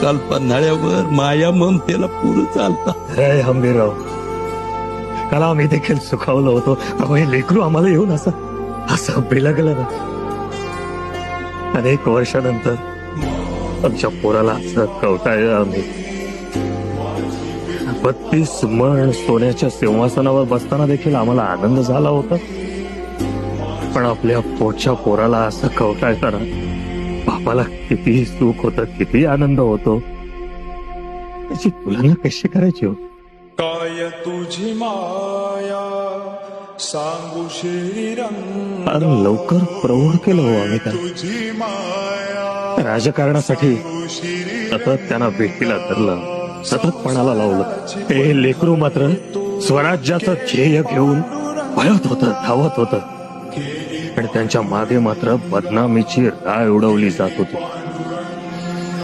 काल पन्हाळ्यावर माया ममतेला पुरं चालता. जय हंबीरराव, काल आम्ही देखील सुखावलो होतो. अहो, हे लेकरू आम्हाला येऊन असं बिलगलं ना. अनेक वर्षानंतर आमच्या पोराला असं कवटाळलं आम्ही. 32 मण सोन्याच्या सिंहासनावर बसताना देखील आम्हाला आनंद झाला होता. पण आपल्या पोटच्या पोराला असं कवटाळताना बापाला किती सुख होतं, किती आनंद होतो, त्याची तुलना कशी करायची हो. काय तुझी माया सांगू श्रीरंग, फार लवकर प्रौढ केलं हो आम्ही त्याला. तुझी माया राजकारणासाठी सतत त्यांना भेटीला धरलं, सतत पणाला लावलं. ते लेकरू मात्र स्वराज्याचं ध्येय घेऊन पळत होतं, धावत होतं. पण त्यांच्या मागे मात्र बदनामीची राळ उडवली जात होती.